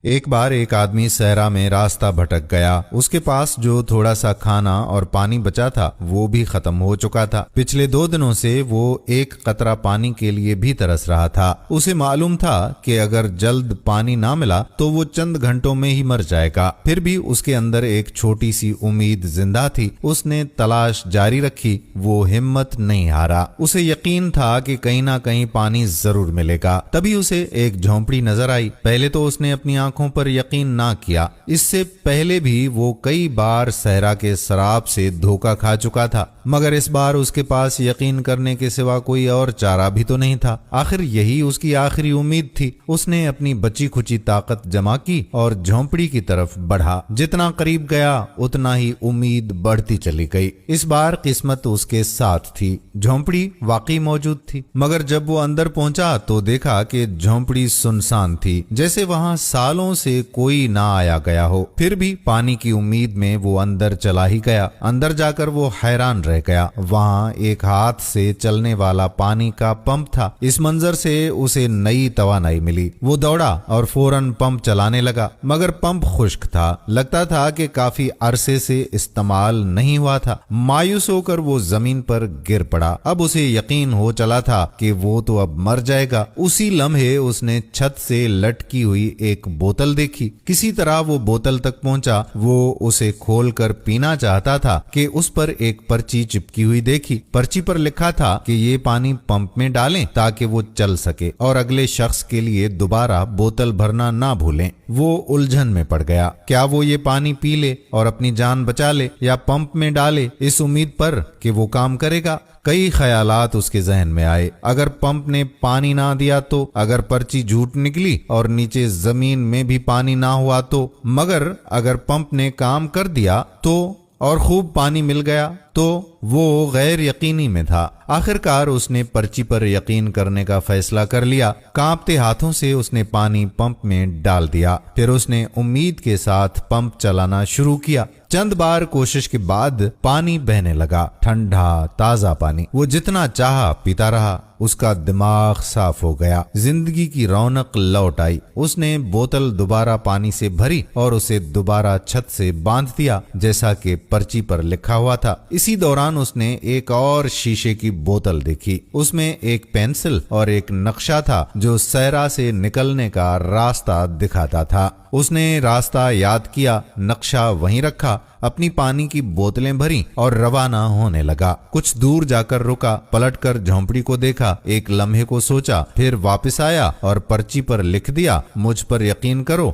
ایک بار ایک آدمی صحرا میں راستہ بھٹک گیا۔ اس کے پاس جو تھوڑا سا کھانا اور پانی بچا تھا وہ بھی ختم ہو چکا تھا۔ پچھلے 2 دنوں سے وہ ایک قطرہ پانی کے لیے بھی ترس رہا تھا۔ اسے معلوم تھا کہ اگر جلد پانی نہ ملا تو وہ چند گھنٹوں میں ہی مر جائے گا۔ پھر بھی اس کے اندر ایک چھوٹی سی امید زندہ تھی۔ اس نے تلاش جاری رکھی، وہ ہمت نہیں ہارا۔ اسے یقین تھا کہ کہیں نہ کہیں پانی ضرور ملے گا۔ تبھی اسے ایک جھونپڑی نظر آئی۔ پہلے تو اس نے اپنی آنکھوں پر یقین نہ کیا۔ اس سے پہلے بھی وہ کئی بار صحرا کے سراب سے دھوکہ کھا چکا تھا، مگر اس بار اس کے پاس یقین کرنے کے سوا کوئی اور چارہ بھی تو نہیں تھا۔ آخر یہی اس کی آخری امید تھی۔ اس نے اپنی بچی کھچی طاقت جمع کی اور جھونپڑی کی طرف بڑھا۔ جتنا قریب گیا اتنا ہی امید بڑھتی چلی گئی۔ اس بار قسمت اس کے ساتھ تھی۔ جھونپڑی واقعی موجود تھی، مگر جب وہ اندر پہنچا تو دیکھا کہ جھونپڑی سنسان تھی، جیسے وہاں سالوں سے کوئی نہ آیا گیا ہو۔ پھر بھی پانی کی امید میں وہ اندر چلا ہی گیا۔ اندر جا کر وہ حیران رہ گیا۔ وہاں ایک ہاتھ سے چلنے والا پانی کا پمپ تھا۔ اس منظر سے اسے نئی توانائی ملی۔ وہ دوڑا اور فوراً پمپ چلانے لگا، مگر پمپ خشک تھا۔ لگتا تھا کہ کافی عرصے سے استعمال نہیں ہوا تھا۔ مایوس ہو کر وہ زمین پر گر پڑا۔ اب اسے یقین ہو چلا تھا کہ وہ تو اب مر جائے گا۔ اسی لمحے اس نے چھت سے لٹکی ہوئی ایک بوتل دیکھی۔ کسی طرح وہ بوتل تک پہنچا۔ وہ اسے کھول کر پینا چاہتا تھا کہ اس پر ایک پرچی چپکی ہوئی دیکھی۔ پرچی پر لکھا تھا کہ یہ پانی پمپ میں ڈالیں تاکہ وہ چل سکے اور اگلے شخص کے لیے دوبارہ بوتل بھرنا نہ بھولیں۔ وہ الجھن میں پڑ گیا۔ کیا وہ یہ پانی پی لے اور اپنی جان بچا لے، یا پمپ میں ڈالے اس امید پر کہ وہ کام کرے گا؟ کئی خیالات اس کے ذہن میں آئے۔ اگر پمپ نے پانی نہ دیا تو، اگر پرچی جھوٹ نکلی اور نیچے زمین میں بھی پانی نہ ہوا تو، مگر اگر پمپ نے کام کر دیا تو اور خوب پانی مل گیا تو؟ وہ غیر یقینی میں تھا۔ آخرکار اس نے پرچی پر یقین کرنے کا فیصلہ کر لیا۔ کانپتے ہاتھوں سے اس نے پانی پمپ میں ڈال دیا۔ پھر اس نے امید کے ساتھ پمپ چلانا شروع کیا۔ چند بار کوشش کے بعد پانی بہنے لگا، ٹھنڈا تازہ پانی۔ وہ جتنا چاہا پیتا رہا۔ اس کا دماغ صاف ہو گیا، زندگی کی رونق لوٹ آئی۔ اس نے بوتل دوبارہ پانی سے بھری اور اسے دوبارہ چھت سے باندھ دیا جیسا کہ پرچی پر لکھا ہوا تھا۔ اسی دوران اس نے ایک اور شیشے کی بوتل دیکھی۔ اس میں ایک پینسل اور ایک نقشہ تھا جو صحرا سے نکلنے کا راستہ دکھاتا تھا۔ اس نے راستہ یاد کیا، نقشہ وہیں رکھا، اپنی پانی کی بوتلیں بھری اور روانہ ہونے لگا۔ کچھ دور جا کر رکا، پلٹ کر جھونپڑی کو دیکھا، ایک لمحے کو سوچا، پھر واپس آیا اور پرچی پر لکھ دیا، مجھ پر یقین کرو۔